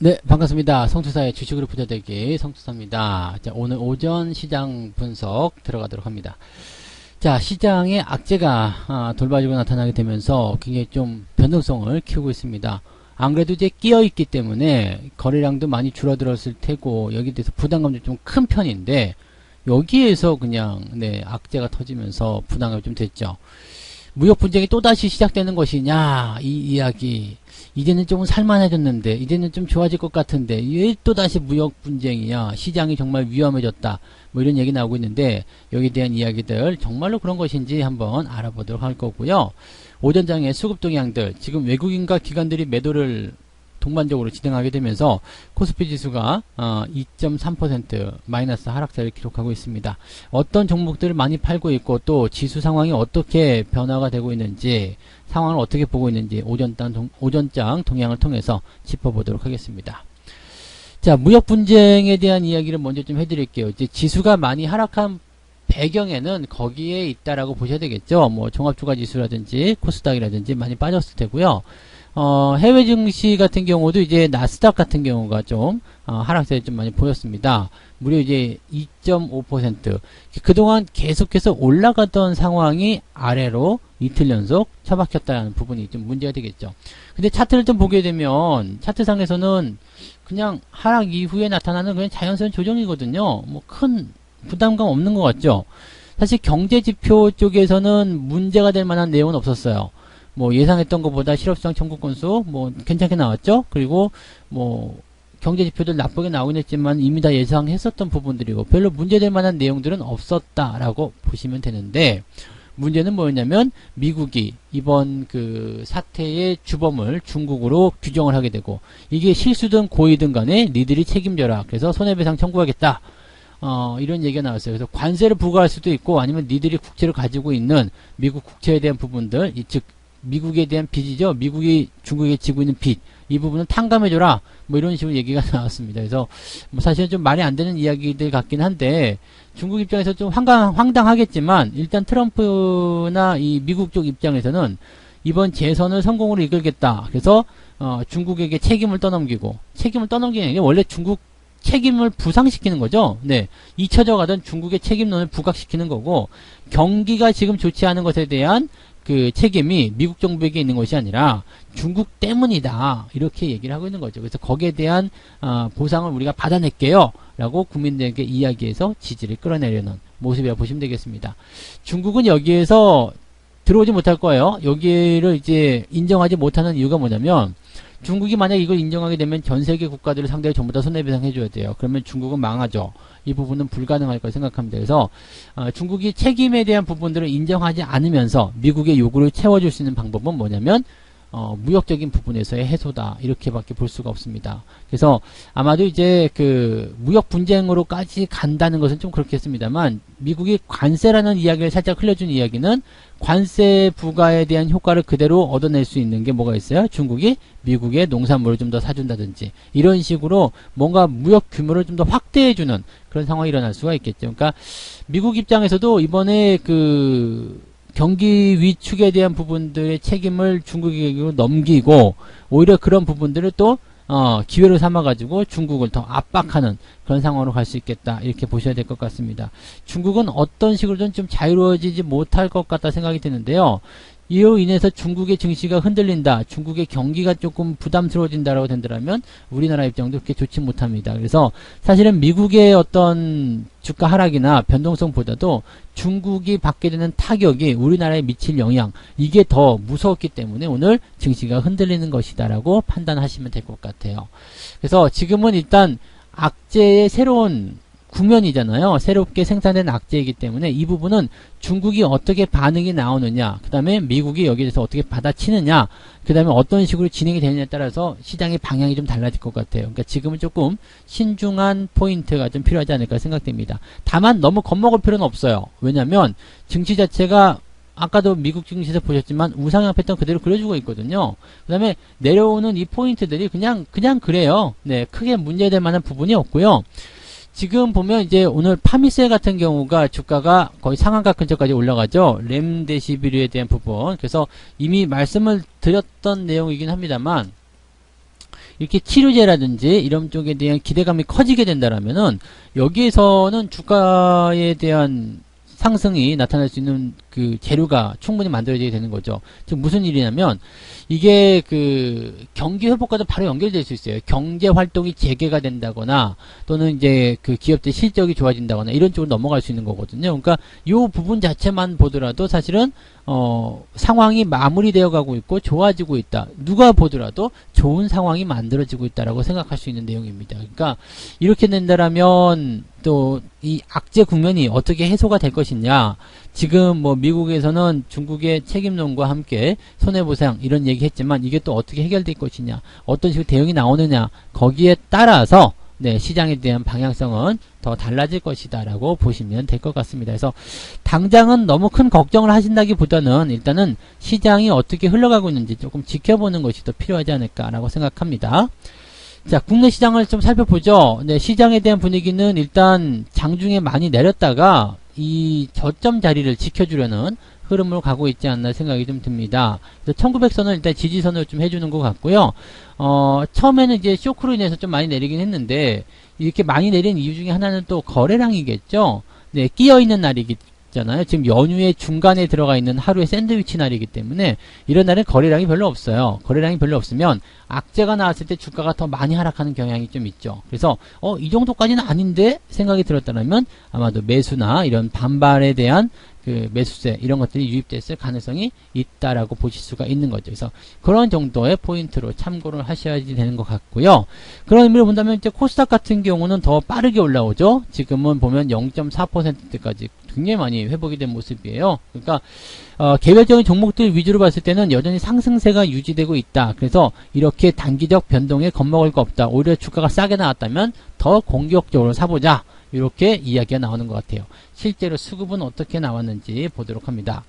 네, 반갑습니다. 성투사의 주식으로 부자되기 성투사입니다. 자, 오늘 오전 시장 분석 들어가도록 합니다. 자, 시장에 악재가 돌발적으로 나타나게 되면서 굉장히 좀 변동성을 키우고 있습니다. 안 그래도 이제 끼어있기 때문에 거래량도 많이 줄어들었을 테고 여기에 대해서 부담감도 좀 큰 편인데 여기에서 그냥 악재가 터지면서 부담감이 좀 됐죠. 무역 분쟁이 또다시 시작되는 것이냐 이 이야기. 이제는 조금 살만해졌는데 이제는 좀 좋아질 것 같은데 왜 또다시 무역 분쟁이야, 시장이 정말 위험해졌다, 뭐 이런 얘기 나오고 있는데 여기에 대한 이야기들 정말로 그런 것인지 한번 알아보도록 할 거고요. 오전장의 수급 동향들, 지금 외국인과 기관들이 매도를 동반적으로 진행하게 되면서 코스피 지수가 2.3% 마이너스 하락세를 기록하고 있습니다. 어떤 종목들을 많이 팔고 있고 또 지수 상황이 어떻게 변화가 되고 있는지, 상황을 어떻게 보고 있는지 오전장 동향을 통해서 짚어보도록 하겠습니다. 자, 무역 분쟁에 대한 이야기를 먼저 좀 해드릴게요. 이제 지수가 많이 하락한 배경에는 거기에 있다라고 보셔야 되겠죠. 뭐 종합주가 지수라든지 코스닥이라든지 많이 빠졌을 테고요. 해외 증시 같은 경우도 이제 나스닥 같은 경우가 좀 하락세를 좀 많이 보였습니다. 무려 이제 2.5%. 그동안 계속해서 올라가던 상황이 아래로 이틀 연속 처박혔다는 부분이 좀 문제가 되겠죠. 근데 차트를 좀 보게 되면 차트상에서는 그냥 하락 이후에 나타나는 그냥 자연스러운 조정이거든요. 뭐 큰 부담감 없는 것 같죠. 사실 경제지표 쪽에서는 문제가 될 만한 내용은 없었어요. 뭐 예상했던 것보다 실업수당 청구 건수 뭐 괜찮게 나왔죠. 그리고 뭐 경제지표들 나쁘게 나오긴 했지만 이미 다 예상했었던 부분들이고 별로 문제될 만한 내용들은 없었다라고 보시면 되는데, 문제는 뭐였냐면 미국이 이번 그 사태의 주범을 중국으로 규정을 하게 되고, 이게 실수든 고의든 간에 니들이 책임져라, 그래서 손해배상 청구하겠다, 이런 얘기가 나왔어요. 그래서 관세를 부과할 수도 있고 아니면 니들이 국채를 가지고 있는 미국 국채에 대한 부분들, 즉 미국에 대한 빚이죠. 미국이 중국에 지고 있는 빚, 이 부분은 탕감해줘라, 뭐 이런 식으로 얘기가 나왔습니다. 그래서 뭐 사실은 좀 말이 안 되는 이야기들 같긴 한데 중국 입장에서 좀 황당하겠지만 일단 트럼프나 이 미국 쪽 입장에서는 이번 재선을 성공으로 이끌겠다, 그래서 중국에게 책임을 떠넘기고, 책임을 떠넘기는 게 원래 중국 책임을 부상시키는 거죠. 네, 잊혀져 가던 중국의 책임론을 부각시키는 거고, 경기가 지금 좋지 않은 것에 대한 그 책임이 미국 정부에게 있는 것이 아니라 중국 때문이다, 이렇게 얘기를 하고 있는 거죠. 그래서 거기에 대한 보상을 우리가 받아낼게요 라고 국민들에게 이야기해서 지지를 끌어내려는 모습이라고 보시면 되겠습니다. 중국은 여기에서 들어오지 못할 거예요. 여기를 이제 인정하지 못하는 이유가 뭐냐면, 중국이 만약 이걸 인정하게 되면 전 세계 국가들을 상대로 전부 다 손해배상 해줘야 돼요. 그러면 중국은 망하죠. 이 부분은 불가능할 거라 생각합니다. 그래서 중국이 책임에 대한 부분들을 인정하지 않으면서 미국의 요구를 채워줄 수 있는 방법은 뭐냐면 무역적인 부분에서의 해소다, 이렇게밖에 볼 수가 없습니다. 그래서 아마도 이제 그 무역 분쟁으로까지 간다는 것은 좀 그렇겠습니다만, 미국이 관세라는 이야기를 살짝 흘려준 이야기는 관세 부과에 대한 효과를 그대로 얻어낼 수 있는 게 뭐가 있어요? 중국이 미국의 농산물을 좀 더 사준다든지 이런 식으로 뭔가 무역 규모를 좀 더 확대해주는 그런 상황이 일어날 수가 있겠죠. 그러니까 미국 입장에서도 이번에 그 경기 위축에 대한 부분들의 책임을 중국에게 넘기고 오히려 그런 부분들을 또 기회로 삼아가지고 중국을 더 압박하는 그런 상황으로 갈 수 있겠다, 이렇게 보셔야 될 것 같습니다. 중국은 어떤 식으로든 좀 자유로워지지 못할 것 같다 생각이 드는데요. 이로 인해서 중국의 증시가 흔들린다, 중국의 경기가 조금 부담스러워진다라고 된다면 우리나라 입장도 그렇게 좋지 못합니다. 그래서 사실은 미국의 어떤 주가 하락이나 변동성보다도 중국이 받게 되는 타격이 우리나라에 미칠 영향, 이게 더 무서웠기 때문에 오늘 증시가 흔들리는 것이다라고 판단하시면 될 것 같아요. 그래서 지금은 일단 악재의 새로운 국면이잖아요. 새롭게 생산된 악재이기 때문에 이 부분은 중국이 어떻게 반응이 나오느냐, 그 다음에 미국이 여기에 대해서 어떻게 받아치느냐, 그 다음에 어떤 식으로 진행이 되느냐에 따라서 시장의 방향이 좀 달라질 것 같아요. 그러니까 지금은 조금 신중한 포인트가 좀 필요하지 않을까 생각됩니다. 다만 너무 겁먹을 필요는 없어요. 왜냐하면 증시 자체가 아까도 미국 증시에서 보셨지만 우상향 패턴 그대로 그려주고 있거든요. 그 다음에 내려오는 이 포인트들이 그냥 그래요. 네, 크게 문제될 만한 부분이 없고요. 지금 보면 이제 오늘 파미셀 같은 경우가 주가가 거의 상한가 근처까지 올라가죠. 렘데시비르에 대한 부분. 그래서 이미 말씀을 드렸던 내용이긴 합니다만, 이렇게 치료제라든지 이런 쪽에 대한 기대감이 커지게 된다라면은 여기에서는 주가에 대한 상승이 나타날 수 있는 그 재료가 충분히 만들어지게 되는 거죠. 즉 무슨 일이냐면 이게 그 경기 회복과도 바로 연결될 수 있어요. 경제 활동이 재개가 된다거나 또는 이제 그 기업들 실적이 좋아진다거나 이런 쪽으로 넘어갈 수 있는 거거든요. 그러니까 이 부분 자체만 보더라도 사실은 상황이 마무리되어 가고 있고 좋아지고 있다. 누가 보더라도 좋은 상황이 만들어지고 있다라고 생각할 수 있는 내용입니다. 그러니까 이렇게 된다라면 또 이 악재 국면이 어떻게 해소가 될 것이냐. 지금 뭐 미국에서는 중국의 책임론과 함께 손해보상 이런 얘기 했지만 이게 또 어떻게 해결될 것이냐. 어떤 식으로 대응이 나오느냐. 거기에 따라서 네, 시장에 대한 방향성은 더 달라질 것이다 라고 보시면 될 것 같습니다. 그래서 당장은 너무 큰 걱정을 하신다기보다는 일단은 시장이 어떻게 흘러가고 있는지 조금 지켜보는 것이 더 필요하지 않을까라고 생각합니다. 자, 국내 시장을 좀 살펴보죠. 네, 시장에 대한 분위기는 일단 장중에 많이 내렸다가 이 저점 자리를 지켜주려는 흐름으로 가고 있지 않나 생각이 좀 듭니다. 그래서 1900선을 일단 지지선으로 좀 해주는 것 같고요. 처음에는 이제 쇼크로 인해서 좀 많이 내리긴 했는데 이렇게 많이 내린 이유 중에 하나는 또 거래량이겠죠. 네, 끼어있는 날이잖아요. 지금 연휴의 중간에 들어가 있는 하루의 샌드위치 날이기 때문에 이런 날은 거래량이 별로 없어요. 거래량이 별로 없으면 악재가 나왔을 때 주가가 더 많이 하락하는 경향이 좀 있죠. 그래서 이 정도까지는 아닌데 생각이 들었다면 아마도 매수나 이런 반발에 대한 그 매수세 이런 것들이 유입됐을 가능성이 있다라고 보실 수가 있는 거죠. 그래서 그런 정도의 포인트로 참고를 하셔야 되는 것 같고요. 그런 의미로 본다면 이제 코스닥 같은 경우는 더 빠르게 올라오죠. 지금은 보면 0.4%대까지 굉장히 많이 회복이 된 모습이에요. 그러니까 개별적인 종목들 위주로 봤을 때는 여전히 상승세가 유지되고 있다. 그래서 이렇게 단기적 변동에 겁먹을 거 없다. 오히려 주가가 싸게 나왔다면 더 공격적으로 사보자. 이렇게 이야기가 나오는 것 같아요. 실제로 수급은 어떻게 나왔는지 보도록 합니다.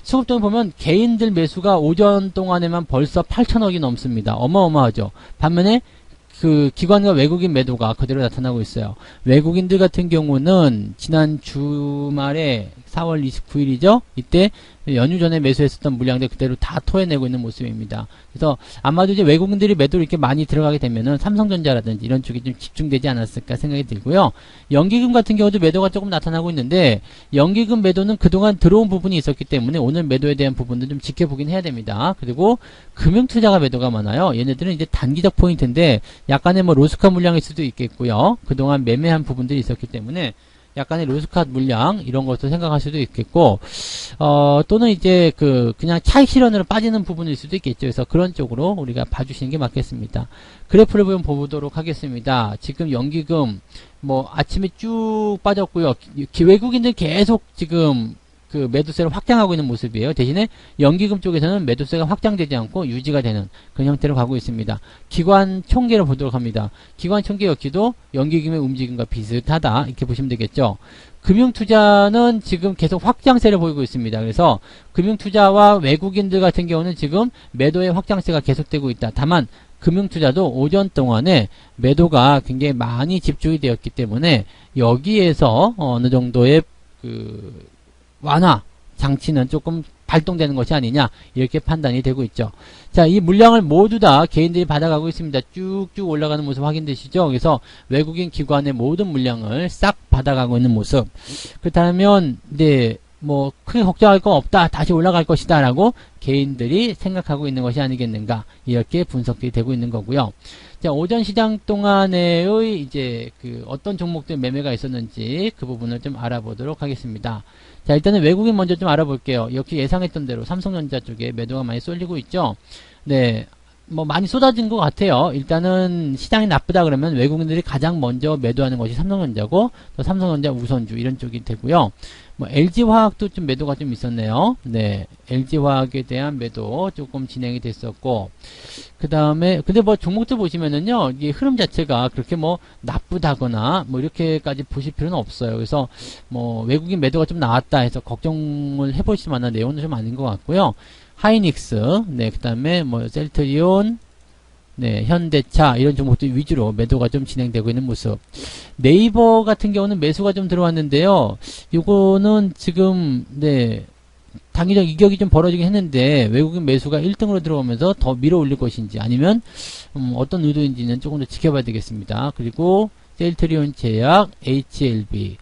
수급동을 보면 개인들 매수가 오전 동안에만 벌써 8천억이 넘습니다. 어마어마하죠. 반면에 그 기관과 외국인 매도가 그대로 나타나고 있어요. 외국인들 같은 경우는 지난 주말에 4월 29일이죠. 이때 연휴 전에 매수했었던 물량들 그대로 다 토해내고 있는 모습입니다. 그래서 아마도 이제 외국인들이 매도를 이렇게 많이 들어가게 되면은 삼성전자라든지 이런 쪽이 좀 집중되지 않았을까 생각이 들고요. 연기금 같은 경우도 매도가 조금 나타나고 있는데 연기금 매도는 그동안 들어온 부분이 있었기 때문에 오늘 매도에 대한 부분도 좀 지켜보긴 해야 됩니다. 그리고 금융투자가 매도가 많아요. 얘네들은 이제 단기적 포인트인데 약간의 뭐 로스카 물량일 수도 있겠고요. 그동안 매매한 부분들이 있었기 때문에 약간의 로스카 물량 이런 것도 생각할 수도 있겠고 또는 이제 그냥 차익 실현으로 빠지는 부분일 수도 있겠죠. 그래서 그런 쪽으로 우리가 봐주시는 게 맞겠습니다. 그래프를 보도록 하겠습니다. 지금 연기금 뭐 아침에 쭉 빠졌고요. 외국인들 계속 지금 그 매도세를 확장하고 있는 모습이에요. 대신에 연기금 쪽에서는 매도세가 확장되지 않고 유지가 되는 그런 형태로 가고 있습니다. 기관 총계를 보도록 합니다. 기관 총계 여기도 연기금의 움직임과 비슷하다 이렇게 보시면 되겠죠. 금융투자는 지금 계속 확장세를 보이고 있습니다. 그래서 금융투자와 외국인들 같은 경우는 지금 매도의 확장세가 계속되고 있다. 다만 금융투자도 오전 동안에 매도가 굉장히 많이 집중이 되었기 때문에 여기에서 어느 정도의 완화 장치는 조금 발동되는 것이 아니냐 이렇게 판단이 되고 있죠. 자, 이 물량을 모두 다 개인들이 받아가고 있습니다. 쭉쭉 올라가는 모습 확인되시죠? 그래서 외국인 기관의 모든 물량을 싹 받아가고 있는 모습. 그렇다면 네, 뭐 크게 걱정할 건 없다. 다시 올라갈 것이다 라고 개인들이 생각하고 있는 것이 아니겠는가 이렇게 분석이 되고 있는 거고요. 자, 오전 시장 동안의 이제 어떤 종목들 매매가 있었는지 그 부분을 좀 알아보도록 하겠습니다. 자, 일단은 외국인 먼저 좀 알아볼게요. 역시 예상했던 대로 삼성전자 쪽에 매도가 많이 쏠리고 있죠. 네, 뭐 많이 쏟아진 것 같아요. 일단은 시장이 나쁘다 그러면 외국인들이 가장 먼저 매도하는 것이 삼성전자고 또 삼성전자 우선주 이런 쪽이 되고요. 뭐 LG화학도 좀 매도가 좀 있었네요. 네, LG화학에 대한 매도 조금 진행이 됐었고 그 다음에 근데 뭐 종목들 보시면은요 이게 흐름 자체가 그렇게 뭐 나쁘다거나 뭐 이렇게까지 보실 필요는 없어요. 그래서 뭐 외국인 매도가 좀 나왔다 해서 걱정을 해보실 만한 내용은 좀 아닌 것 같고요. 하이닉스, 네, 그 다음에 뭐 셀트리온, 네, 현대차 이런 종목들 위주로 매도가 좀 진행되고 있는 모습. 네이버 같은 경우는 매수가 좀 들어왔는데요. 요거는 지금 네, 단기적 이격이 좀 벌어지긴 했는데 외국인 매수가 1등으로 들어오면서 더 밀어 올릴 것인지 아니면 어떤 의도인지는 조금 더 지켜봐야 되겠습니다. 그리고 셀트리온 제약, HLB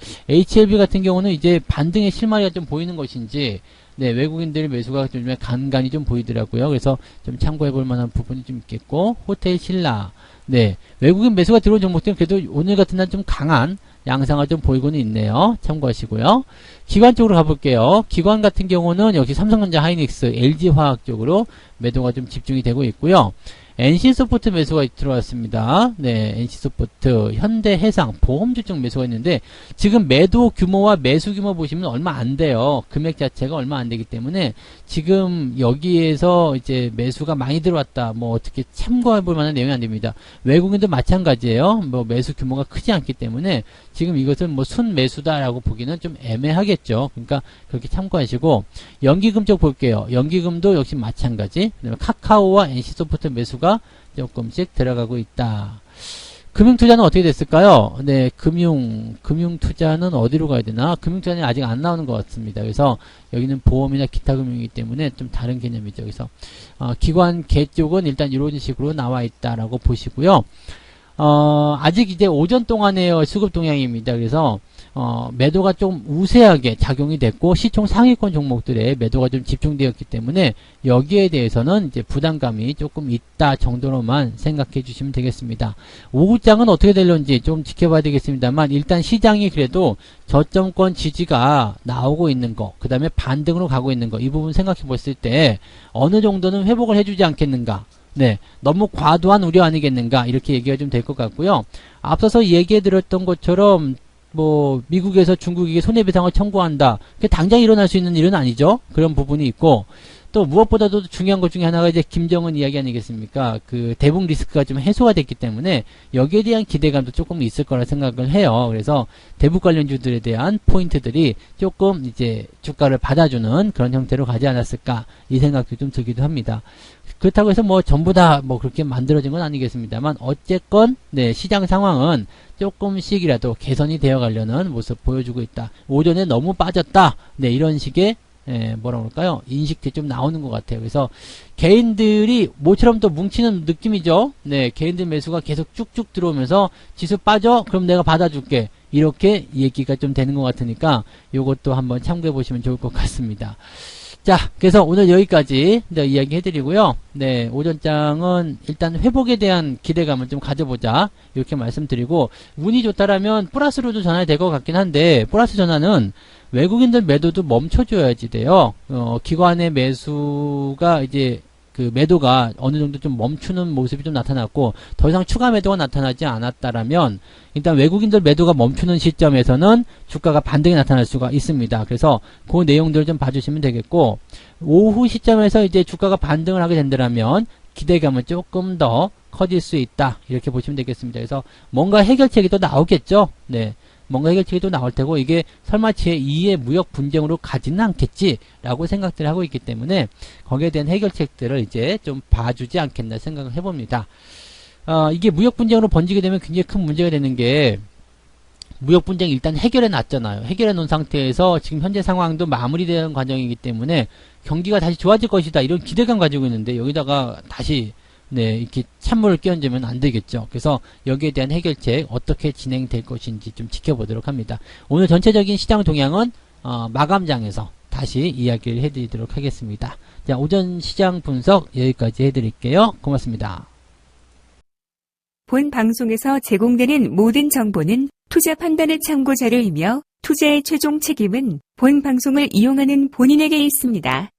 같은 경우는 이제 반등의 실마리가 좀 보이는 것인지 네, 외국인들의 매수가 좀 간간히 좀 보이더라고요. 그래서 좀 참고해 볼 만한 부분이 좀 있겠고, 호텔 신라. 네, 외국인 매수가 들어온 종목들은 그래도 오늘 같은 날 좀 강한 양상을 좀 보이고는 있네요. 참고하시고요. 기관 쪽으로 가볼게요. 기관 같은 경우는 역시 삼성전자, 하이닉스, LG화학 쪽으로 매도가 좀 집중이 되고 있고요. NC소프트 매수가 들어왔습니다. 네, NC소프트, 현대해상, 보험주 쪽 매수가 있는데 지금 매도 규모와 매수 규모 보시면 얼마 안 돼요. 금액 자체가 얼마 안 되기 때문에 지금 여기에서 이제 매수가 많이 들어왔다. 뭐 어떻게 참고해 볼 만한 내용이 안 됩니다. 외국인도 마찬가지예요. 뭐 매수 규모가 크지 않기 때문에 지금 이것은 뭐 순 매수다라고 보기는 좀 애매하겠죠. 그러니까 그렇게 참고하시고 연기금 쪽 볼게요. 연기금도 역시 마찬가지. 그다음에 카카오와 NC소프트 매수가 조금씩 들어가고 있다. 금융투자는 어떻게 됐을까요? 네, 금융투자는 어디로 가야 되나? 금융투자는 아직 안 나오는 것 같습니다. 그래서 여기는 보험이나 기타 금융이기 때문에 좀 다른 개념이죠. 그래서 기관계 쪽은 일단 이런 식으로 나와 있다라고 보시고요. 아직 이제 오전 동안의 수급 동향입니다. 그래서 매도가 좀 우세하게 작용이 됐고 시총 상위권 종목들의 매도가 좀 집중되었기 때문에 여기에 대해서는 이제 부담감이 조금 있다 정도로만 생각해 주시면 되겠습니다. 오후장은 어떻게 될런지 좀 지켜봐야 되겠습니다만 일단 시장이 그래도 저점권 지지가 나오고 있는 거, 그 다음에 반등으로 가고 있는 거, 이 부분 생각해 봤을 때 어느 정도는 회복을 해주지 않겠는가. 네, 너무 과도한 우려 아니겠는가 이렇게 얘기가 좀 될 것 같고요. 앞서서 얘기해 드렸던 것처럼 뭐 미국에서 중국에게 손해배상을 청구한다. 그게 당장 일어날 수 있는 일은 아니죠. 그런 부분이 있고 또 무엇보다도 중요한 것 중에 하나가 이제 김정은 이야기 아니겠습니까? 그 대북 리스크가 좀 해소가 됐기 때문에 여기에 대한 기대감도 조금 있을 거라 생각을 해요. 그래서 대북 관련주들에 대한 포인트들이 조금 이제 주가를 받아주는 그런 형태로 가지 않았을까 이 생각도 좀 들기도 합니다. 그렇다고 해서 뭐 전부 다 뭐 그렇게 만들어진 건 아니겠습니다만 어쨌건 네, 시장 상황은 조금씩이라도 개선이 되어 가려는 모습 보여주고 있다. 오전에 너무 빠졌다. 네, 이런 식의 뭐라 그럴까요? 인식이 좀 나오는 것 같아요. 그래서 개인들이 모처럼 또 뭉치는 느낌이죠. 네, 개인들 매수가 계속 쭉쭉 들어오면서 지수 빠져? 그럼 내가 받아줄게. 이렇게 얘기가 좀 되는 것 같으니까 요것도 한번 참고해 보시면 좋을 것 같습니다. 자, 그래서 오늘 여기까지 이야기 해드리고요. 네, 오전장은 일단 회복에 대한 기대감을 좀 가져보자. 이렇게 말씀드리고, 운이 좋다라면 플러스로도 전환이 될 것 같긴 한데, 플러스 전환은 외국인들 매도도 멈춰줘야지 돼요. 기관의 매수가 이제 그 매도가 어느 정도 좀 멈추는 모습이 좀 나타났고 더 이상 추가 매도가 나타나지 않았다라면 일단 외국인들 매도가 멈추는 시점에서는 주가가 반등이 나타날 수가 있습니다. 그래서 그 내용들을 좀 봐주시면 되겠고 오후 시점에서 이제 주가가 반등을 하게 된다면 기대감은 조금 더 커질 수 있다. 이렇게 보시면 되겠습니다. 그래서 뭔가 해결책이 또 나오겠죠. 네. 뭔가 해결책이 또 나올 테고 이게 설마 제2의 무역 분쟁으로 가지는 않겠지라고 생각들을 하고 있기 때문에 거기에 대한 해결책들을 이제 좀 봐주지 않겠나 생각을 해봅니다. 이게 무역 분쟁으로 번지게 되면 굉장히 큰 문제가 되는 게 무역 분쟁 일단 해결해 놨잖아요. 해결해 놓은 상태에서 지금 현재 상황도 마무리되는 과정이기 때문에 경기가 다시 좋아질 것이다 이런 기대감 가지고 있는데 여기다가 다시 네, 이렇게 찬물을 끼얹으면 안 되겠죠. 그래서 여기에 대한 해결책 어떻게 진행될 것인지 좀 지켜보도록 합니다. 오늘 전체적인 시장 동향은 마감장에서 다시 이야기를 해드리도록 하겠습니다. 자, 오전 시장 분석 여기까지 해드릴게요. 고맙습니다. 본 방송에서 제공되는 모든 정보는 투자 판단의 참고 자료이며 투자의 최종 책임은 본 방송을 이용하는 본인에게 있습니다.